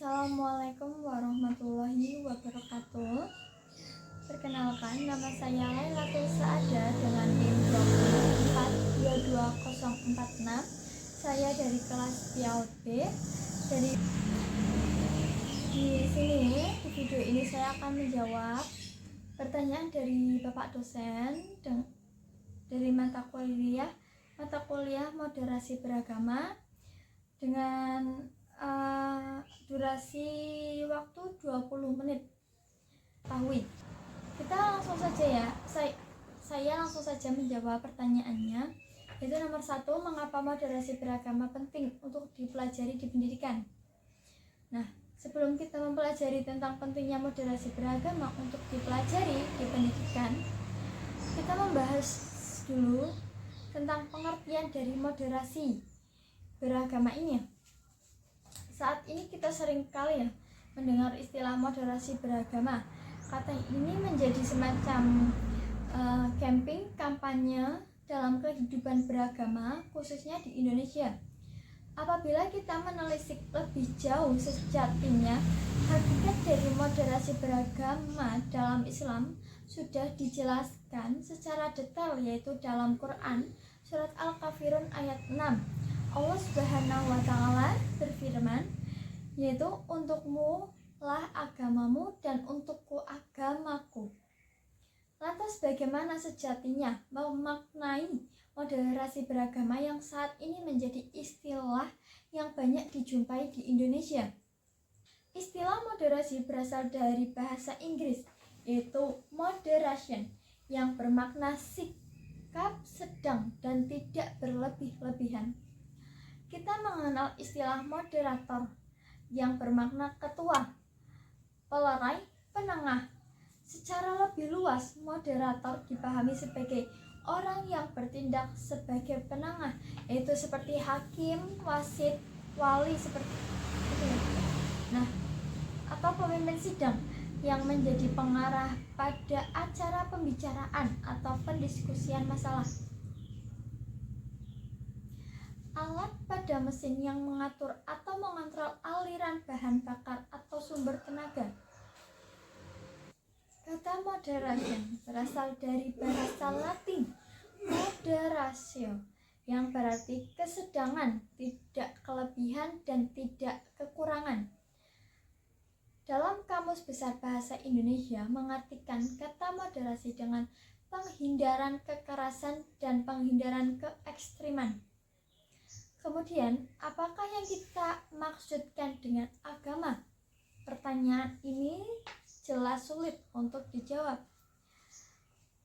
Assalamualaikum warahmatullahi wabarakatuh. Perkenalkan, nama saya Lailatul Saada dengan NIM 2422046. Saya dari kelas PAUD B. Di video ini saya akan menjawab pertanyaan dari Bapak dosen dari mata kuliah moderasi beragama dengan durasi waktu 20 menit. Kita langsung saja ya. Saya langsung saja menjawab pertanyaannya. Yaitu nomor 1, mengapa moderasi beragama penting untuk dipelajari di pendidikan? Nah, sebelum kita mempelajari tentang pentingnya moderasi beragama untuk dipelajari di pendidikan, kita membahas dulu tentang pengertian dari moderasi beragama ini. Saat ini kita sering kali mendengar istilah moderasi beragama. Kata ini menjadi semacam camping kampanye dalam kehidupan beragama, khususnya di Indonesia. Apabila kita menelisik lebih jauh, sejatinya hakikat dari moderasi beragama dalam Islam sudah dijelaskan secara detail, yaitu dalam Quran surat Al-Kafirun ayat 6. Allah Subhanahu wa Ta'ala berfirman, yaitu untukmu lah agamamu dan untukku agamaku. Lantas bagaimana sejatinya memaknai moderasi beragama yang saat ini menjadi istilah yang banyak dijumpai di Indonesia? Istilah moderasi berasal dari bahasa Inggris, yaitu moderation, yang bermakna sikap sedang dan tidak berlebih-lebihan. Kita mengenal istilah moderator yang bermakna ketua, pelerai, penengah. Secara lebih luas, moderator dipahami sebagai orang yang bertindak sebagai penengah, yaitu seperti hakim, wasit, wali seperti itu. Nah, atau pemimpin sidang yang menjadi pengarah pada acara pembicaraan atau pendiskusian masalah. Alat pada mesin yang mengatur atau mengontrol aliran bahan bakar atau sumber tenaga. Kata moderation berasal dari bahasa Latin moderatio, yang berarti kesedangan, tidak kelebihan dan tidak kekurangan. Dalam Kamus Besar Bahasa Indonesia mengartikan kata moderasi dengan penghindaran kekerasan dan penghindaran keekstriman. Kemudian, apakah yang kita maksudkan dengan agama? Pertanyaan ini jelas sulit untuk dijawab.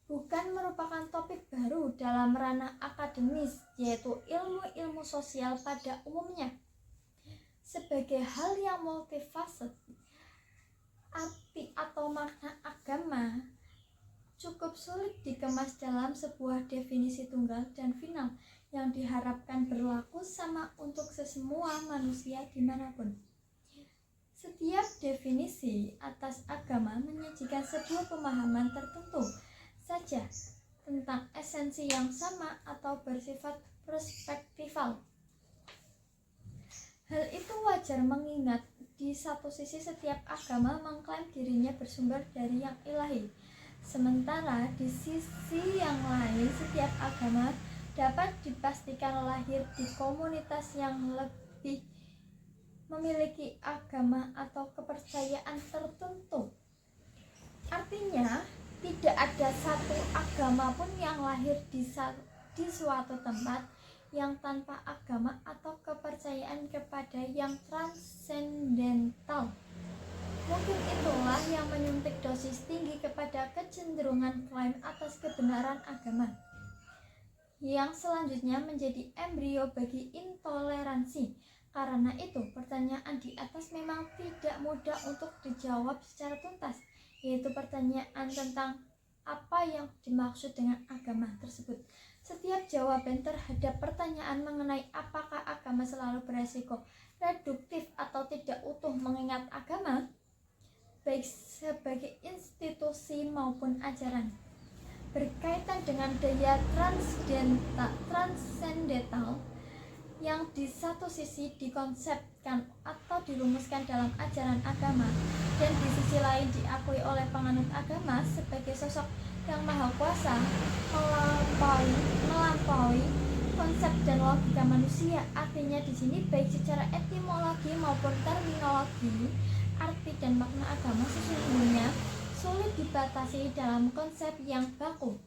Bukan merupakan topik baru dalam ranah akademis, yaitu ilmu-ilmu sosial pada umumnya. Sebagai hal yang multifaset, arti atau makna agama cukup sulit dikemas dalam sebuah definisi tunggal dan final yang diharapkan berlaku sama untuk semua manusia dimanapun. Setiap definisi atas agama menyajikan sebuah pemahaman tertentu saja tentang esensi yang sama atau bersifat perspektifal. Hal itu wajar mengingat di satu sisi setiap agama mengklaim dirinya bersumber dari yang ilahi. Sementara di sisi yang lain setiap agama dapat dipastikan lahir di komunitas yang lebih memiliki agama atau kepercayaan tertentu. Artinya, tidak ada satu agama pun yang lahir di suatu tempat yang tanpa agama atau kepercayaan kepada yang transendental. Mungkin itulah yang menyuntik dosis tinggi kepada kecenderungan klaim atas kebenaran agama, yang selanjutnya menjadi embrio bagi intoleransi. Karena itu, pertanyaan di atas memang tidak mudah untuk dijawab secara tuntas, yaitu pertanyaan tentang apa yang dimaksud dengan agama tersebut. Setiap jawaban terhadap pertanyaan mengenai apakah agama selalu beresiko reduktif atau tidak utuh mengingat agama, baik sebagai institusi maupun ajaran, berkaitan dengan daya transendental yang di satu sisi dikonsepkan atau dirumuskan dalam ajaran agama dan di sisi lain diakui oleh penganut agama sebagai sosok yang maha kuasa, melampaui konsep dan logika manusia. Artinya di sini baik secara etimologi maupun terminologi, arti dan makna agama sesungguhnya sulit dibatasi dalam konsep yang baku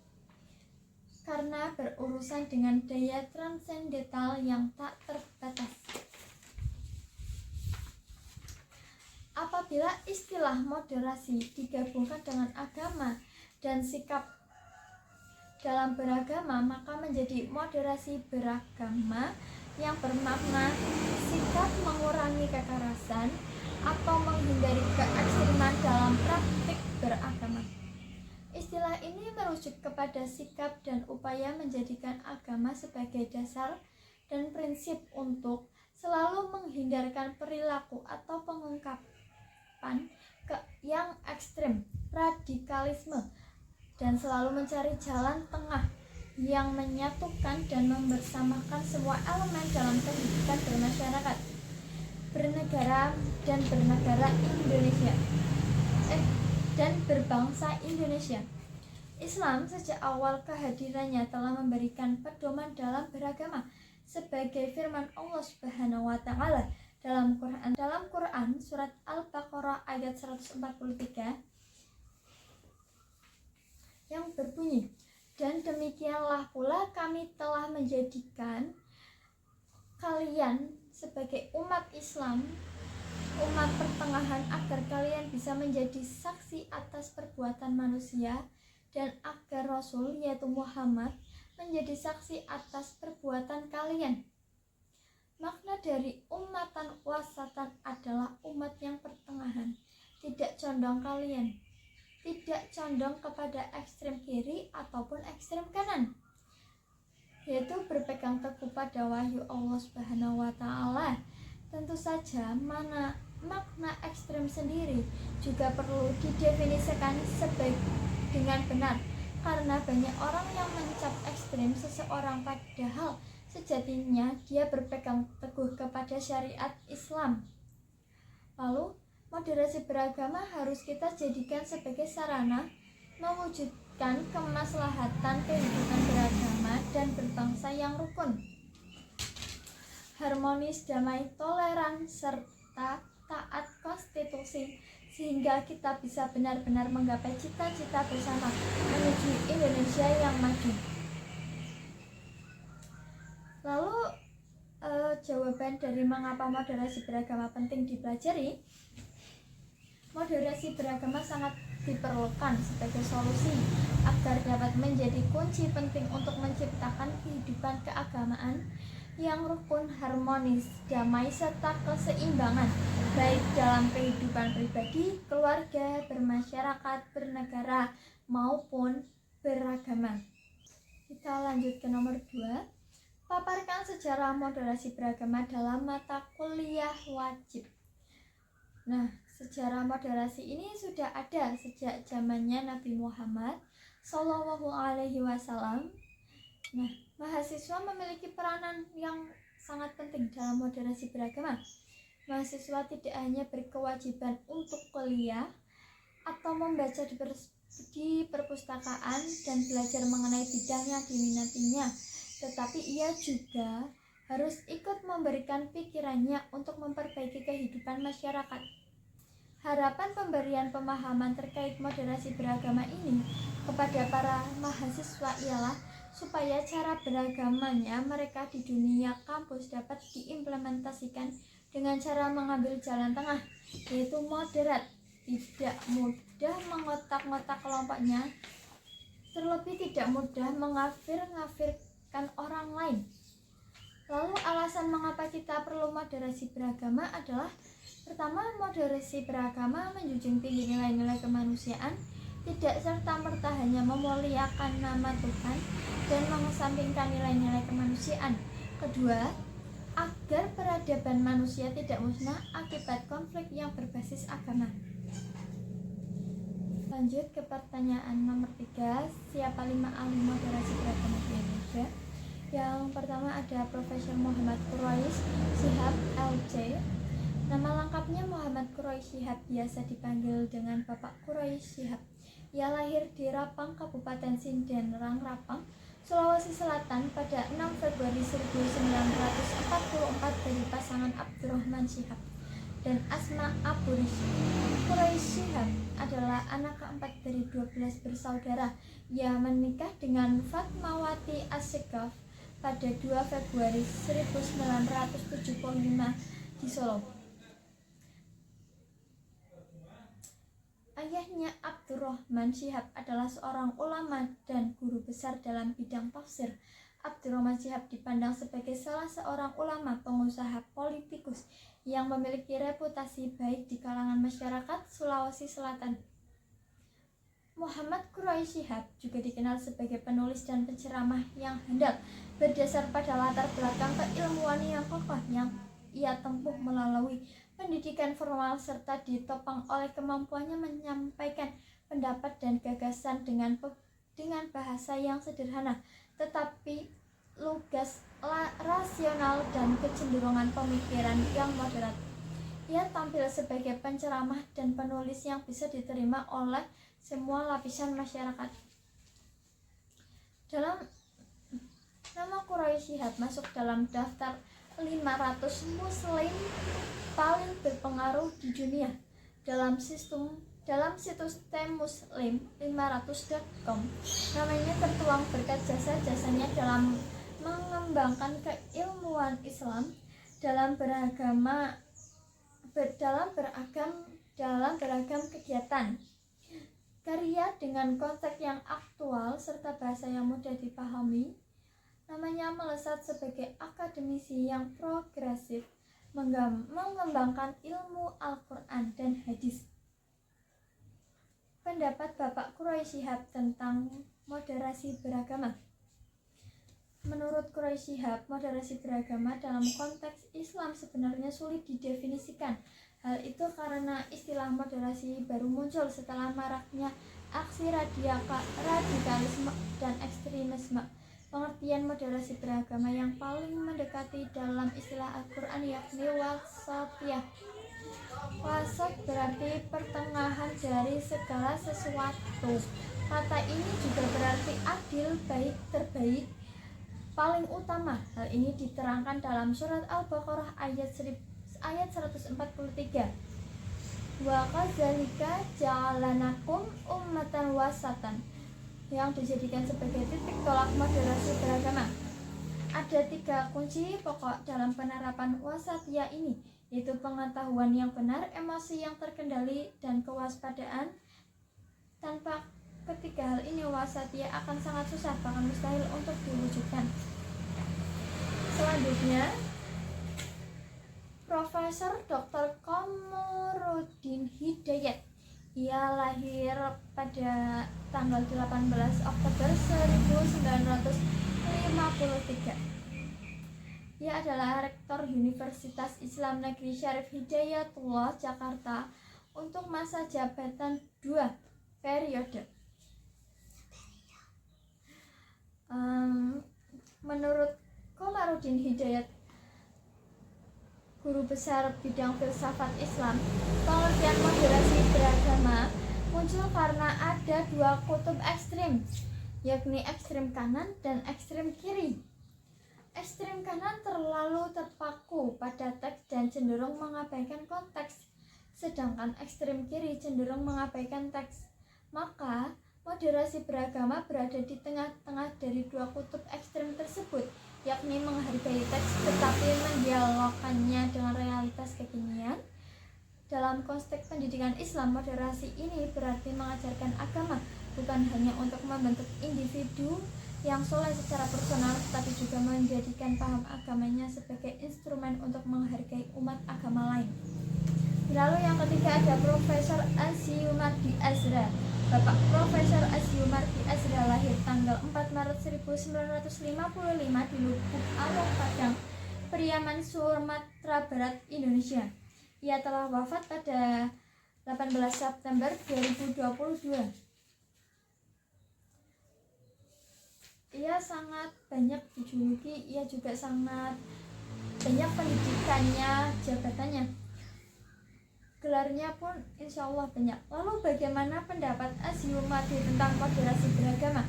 karena berurusan dengan daya transendental yang tak terbatas. Apabila istilah moderasi digabungkan dengan agama dan sikap dalam beragama, maka menjadi moderasi beragama yang bermakna sikap mengurangi kekerasan atau menghindari keekstriman dalam praktik beragama. Istilah ini merujuk kepada sikap dan upaya menjadikan agama sebagai dasar dan prinsip untuk selalu menghindarkan perilaku atau pengungkapan yang ekstrem, radikalisme, dan selalu mencari jalan tengah yang menyatukan dan membersamakan semua elemen dalam kehidupan bermasyarakat, bernegara dan berbangsa Indonesia. Islam sejak awal kehadirannya telah memberikan pedoman dalam beragama sebagai firman Allah Subhanahu wa taala dalam Quran surat Al-Baqarah ayat 143 yang berbunyi, dan demikianlah pula kami telah menjadikan kalian sebagai umat Islam, umat pertengahan, agar kalian bisa menjadi saksi atas perbuatan manusia dan agar Rasul yaitu Muhammad menjadi saksi atas perbuatan kalian. Makna dari umatan wasatan adalah umat yang pertengahan, tidak condong kalian, tidak condong kepada ekstrem kiri ataupun ekstrem kanan, yaitu berpegang teguh pada wahyu Allah Subhanahu wa taala. Tentu saja makna ekstrem sendiri juga perlu didefinisikan dengan benar, karena banyak orang yang mencap ekstrem seseorang padahal sejatinya dia berpegang teguh kepada syariat Islam. Lalu, moderasi beragama harus kita jadikan sebagai sarana mewujudkan kemaslahatan kehidupan beragama dan berbangsa yang rukun, harmonis, damai, toleran, serta taat konstitusi, sehingga kita bisa benar-benar menggapai cita-cita bersama menuju Indonesia yang maju. Lalu jawaban dari mengapa moderasi beragama penting dipelajari. Moderasi beragama sangat diperlukan sebagai solusi agar dapat menjadi kunci penting untuk menciptakan kehidupan keagamaan yang rukun, harmonis, damai, serta keseimbangan baik dalam kehidupan pribadi, keluarga, bermasyarakat, bernegara, maupun beragama. Kita lanjut ke nomor 2. Paparkan sejarah moderasi beragama dalam mata kuliah wajib. Nah, sejarah moderasi ini sudah ada sejak zamannya Nabi Muhammad SAW. Nah, mahasiswa memiliki peranan yang sangat penting dalam moderasi beragama. Mahasiswa tidak hanya berkewajiban untuk kuliah atau membaca di perpustakaan dan belajar mengenai bidang yang diminatinya, tetapi ia juga harus ikut memberikan pikirannya untuk memperbaiki kehidupan masyarakat. Harapan pemberian pemahaman terkait moderasi beragama ini kepada para mahasiswa ialah supaya cara beragamanya mereka di dunia kampus dapat diimplementasikan dengan cara mengambil jalan tengah, yaitu moderat, tidak mudah mengotak-ngotak kelompoknya, terlebih tidak mudah mengafir-ngafirkan orang lain. Lalu alasan mengapa kita perlu moderasi beragama adalah: pertama, moderasi beragama menjunjung tinggi nilai-nilai kemanusiaan, tidak serta-merta hanya memuliakan nama Tuhan dan mengesampingkan nilai-nilai kemanusiaan. Kedua, agar peradaban manusia tidak musnah akibat konflik yang berbasis agama. Lanjut ke pertanyaan nomor 3, siapa 5 ahli moderasi beragama di Indonesia? Yang pertama ada Profesor Muhammad Quraish Shihab LC. Nama lengkapnya Muhammad Quraish Shihab, biasa dipanggil dengan Bapak Quraish Shihab. Ia lahir di Rapang, Kabupaten Sindenrang, Rapang, Sulawesi Selatan pada 6 Februari 1944 dari pasangan Abdurrahman Shihab dan Asma Aburish. Quraish Shihab adalah anak keempat dari 12 bersaudara. Ia menikah dengan Fatmawati Assekaf pada 2 Februari 1975 di Solo. Ayahnya Abdurrahman Shihab adalah seorang ulama dan guru besar dalam bidang tafsir. Abdurrahman Shihab dipandang sebagai salah seorang ulama, pengusaha, politikus yang memiliki reputasi baik di kalangan masyarakat Sulawesi Selatan. Muhammad Quraish Shihab juga dikenal sebagai penulis dan penceramah yang handal berdasar pada latar belakang keilmuan yang kokoh yang ia tempuh melalui pendidikan formal serta ditopang oleh kemampuannya menyampaikan pendapat dan gagasan dengan bahasa yang sederhana tetapi lugas, rasional, dan kecenderungan pemikiran yang moderat. Ia tampil sebagai penceramah dan penulis yang bisa diterima oleh semua lapisan masyarakat. Dalam nama Quraish Shihab masuk dalam daftar 500 muslim paling berpengaruh di dunia dalam situs muslim500.com. Namanya tertuang berkat jasa-jasanya dalam mengembangkan keilmuan Islam dalam beragam kegiatan. Karya dengan konteks yang aktual serta bahasa yang mudah dipahami. Namanya melesat sebagai akademisi yang progresif, mengembangkan ilmu Al-Quran dan hadis. Pendapat Bapak Quraish Shihab tentang moderasi beragama. Menurut Quraish Shihab, moderasi beragama dalam konteks Islam sebenarnya sulit didefinisikan. Hal itu karena istilah moderasi baru muncul setelah maraknya aksi radikalisme dan ekstremisme. Pengertian moderasi beragama yang paling mendekati dalam istilah Al-Quran yakni wasatiyah. Wasat berarti pertengahan dari segala sesuatu. Kata ini juga berarti adil, baik, terbaik, paling utama. Hal ini diterangkan dalam surat Al-Baqarah ayat 143. Wa kadzalika ja'alnakum ummatan wasatan, yang dijadikan sebagai titik tolak moderasi beragama. Ada 3 kunci pokok dalam penerapan wasatiyah ini, yaitu pengetahuan yang benar, emosi yang terkendali, dan kewaspadaan. Tanpa ketiga hal ini, wasatiyah akan sangat susah, bahkan mustahil untuk diwujudkan. Selanjutnya, Profesor Dr. Komarudin Hidayat. Ia lahir pada tanggal 18 Oktober 1953. Ia adalah Rektor Universitas Islam Negeri Syarif Hidayatullah Jakarta untuk masa jabatan 2 periode. Menurut Komarudin Hidayat, guru besar bidang filsafat Islam, pengertian moderasi beragama muncul karena ada 2 kutub ekstrim, yakni ekstrim kanan dan ekstrim kiri. Ekstrim kanan terlalu terpaku pada teks dan cenderung mengabaikan konteks, sedangkan ekstrim kiri cenderung mengabaikan teks. Maka, moderasi beragama berada di tengah-tengah dari 2 kutub ekstrim tersebut, yakni menghargai teks tetapi mendialogkannya dengan realitas kekinian. Dalam konteks pendidikan Islam, moderasi ini berarti mengajarkan agama bukan hanya untuk membentuk individu yang soleh secara personal, tetapi juga menjadikan paham agamanya sebagai instrumen untuk menghargai umat agama lain. Lalu yang ketiga ada Profesor Asyumardi Azra. Bapak Profesor Asyumardi Azra lahir tanggal 4 Maret 1955 di Lubuk Awang, Padang, Priaman, Sumatera Barat, Indonesia. Ia telah wafat pada 18 September 2022. ia sangat banyak dijuluki, ia juga sangat banyak pendidikannya, jabatannya, gelarnya pun insya Allah banyak. Lalu bagaimana pendapat Asyumardi tentang moderasi beragama?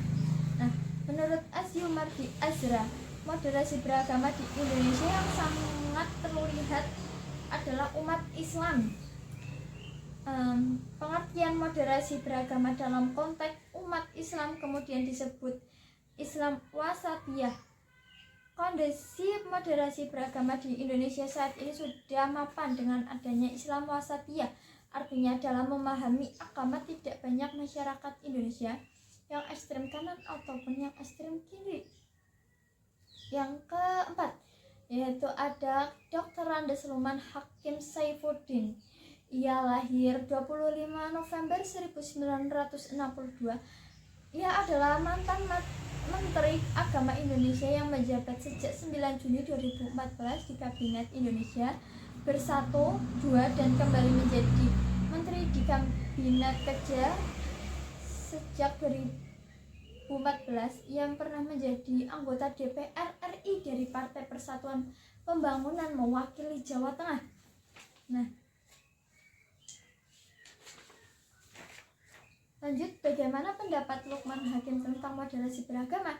Nah, menurut Asyumardi Azra, moderasi beragama di Indonesia yang sangat terlihat adalah umat Islam. Pengertian moderasi beragama dalam konteks umat Islam kemudian disebut Islam wasatiyah. Kondisi moderasi beragama di Indonesia saat ini sudah mapan dengan adanya Islam wasatiyah. Artinya dalam memahami agama tidak banyak masyarakat Indonesia yang ekstrem kanan ataupun yang ekstrem kiri. Yang keempat, yaitu ada Dr. Andes Luman Hakim Saifuddin. Ia lahir 25 November 1962. Ia adalah mantan Menteri Agama Indonesia yang menjabat sejak 9 Juni 2014 di Kabinet Indonesia Bersatu 2 dan kembali menjadi Menteri di Kabinet Kerja sejak 2014. Yang pernah menjadi anggota DPR RI dari Partai Persatuan Pembangunan mewakili Jawa Tengah. Nah, lanjut, bagaimana pendapat Lukman Hakim tentang moderasi beragama?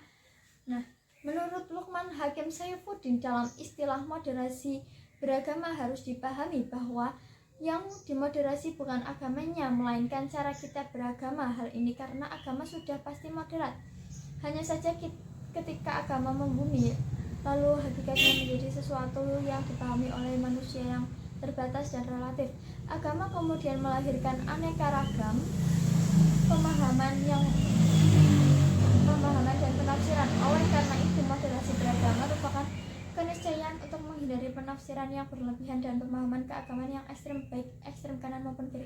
Nah, menurut Lukman Hakim Saifuddin, dalam istilah moderasi beragama harus dipahami bahwa yang dimoderasi bukan agamanya, melainkan cara kita beragama. Hal ini karena agama sudah pasti moderat. Hanya saja ketika agama membumi, lalu hakikatnya menjadi sesuatu yang dipahami oleh manusia yang terbatas dan relatif. Agama kemudian melahirkan aneka ragam pemahaman dan penafsiran. Oleh karena itu, moderasi beragama merupakan keniscayaan untuk menghindari penafsiran yang berlebihan dan pemahaman keagamaan yang ekstrem, baik ekstrem kanan maupun kiri.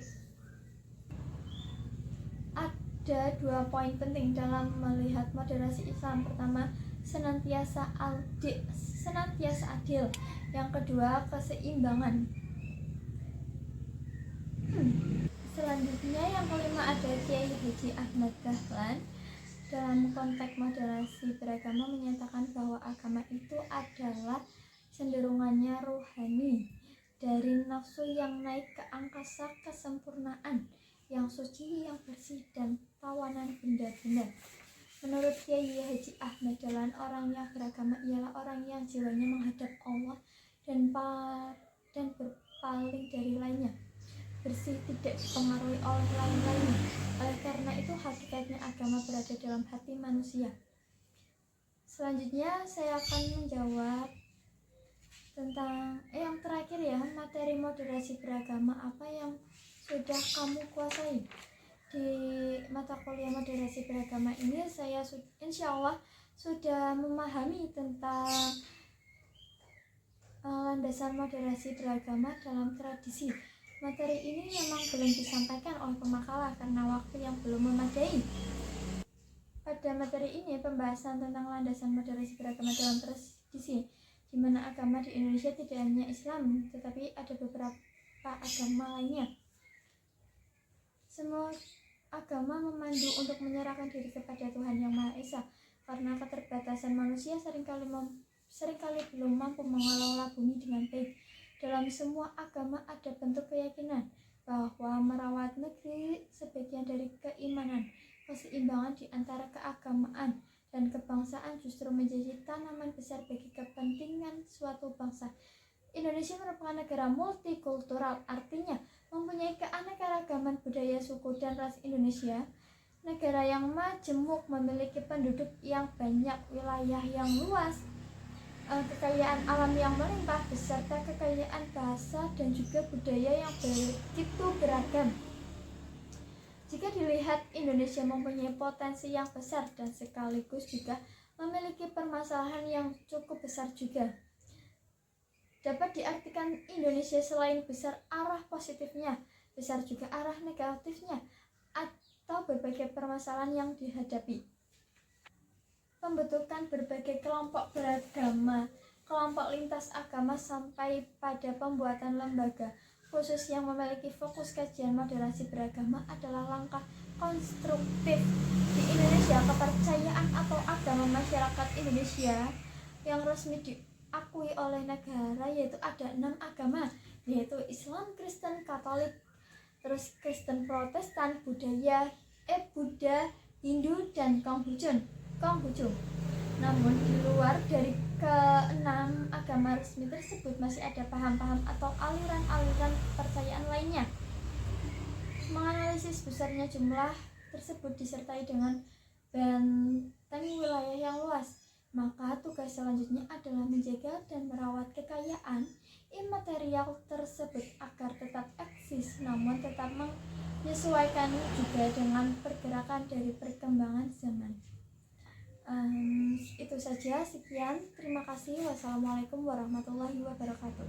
Ada 2 poin penting dalam melihat moderasi Islam. Pertama, senantiasa adil. Yang kedua, keseimbangan. Selanjutnya yang kelima ada Kiai Haji Ahmad Dahlan. Dalam konteks moderasi beragama menyatakan bahwa agama itu adalah cenderungannya rohani, dari nafsu yang naik ke angkasa kesempurnaan, yang suci, yang bersih, dan tawanan benda-benda. Menurut Kiai Haji Ahmad Dahlan, orang yang beragama ialah orang yang jiwanya menghadap Allah dan berpaling dari lainnya, bersih, tidak dipengaruhi oleh lain-lainnya. Oleh karena itu, hakikatnya agama berada dalam hati manusia. Selanjutnya saya akan menjawab tentang yang terakhir ya, materi moderasi beragama apa yang sudah kamu kuasai. Di mata kuliah moderasi beragama ini saya insya Allah sudah memahami tentang landasan moderasi beragama dalam tradisi. Materi ini memang belum disampaikan oleh pemakalah karena waktu yang belum memadai. Pada materi ini pembahasan tentang landasan moderasi beragama dalam tradisi, di mana agama di Indonesia tidak hanya Islam, tetapi ada beberapa agama lainnya. Semua agama memandu untuk menyerahkan diri kepada Tuhan Yang Maha Esa, karena keterbatasan manusia seringkali belum mampu mengelola bumi dengan baik. Dalam semua agama ada bentuk keyakinan bahwa merawat negeri sebagian dari keimanan. Keseimbangan di antara keagamaan dan kebangsaan justru menjadi tanaman besar bagi kepentingan suatu bangsa. Indonesia merupakan negara multikultural, artinya mempunyai keanekaragaman budaya, suku, dan ras. Indonesia negara yang majemuk, memiliki penduduk yang banyak, wilayah yang luas, kekayaan alam yang melimpah, beserta kekayaan bahasa dan juga budaya yang begitu beragam. Jika dilihat, Indonesia mempunyai potensi yang besar dan sekaligus juga memiliki permasalahan yang cukup besar juga. Dapat diartikan Indonesia selain besar arah positifnya, besar juga arah negatifnya atau berbagai permasalahan yang dihadapi. Pembentukan berbagai kelompok beragama, kelompok lintas agama sampai pada pembuatan lembaga khusus yang memiliki fokus kajian moderasi beragama adalah langkah konstruktif di Indonesia. Kepercayaan atau agama masyarakat Indonesia yang resmi diakui oleh negara yaitu ada 6 agama, yaitu Islam, Kristen, Katolik, terus Kristen Protestan, Buddha, Hindu, dan Konghucu. Namun di luar dari ke-6 agama resmi tersebut masih ada paham-paham atau aliran-aliran kepercayaan lainnya. Menganalisis besarnya jumlah tersebut disertai dengan benteng wilayah yang luas, maka tugas selanjutnya adalah menjaga dan merawat kekayaan imaterial tersebut agar tetap eksis namun tetap menyesuaikan juga dengan pergerakan dari perkembangan zaman. Itu saja, sekian, terima kasih. Wassalamualaikum warahmatullahi wabarakatuh.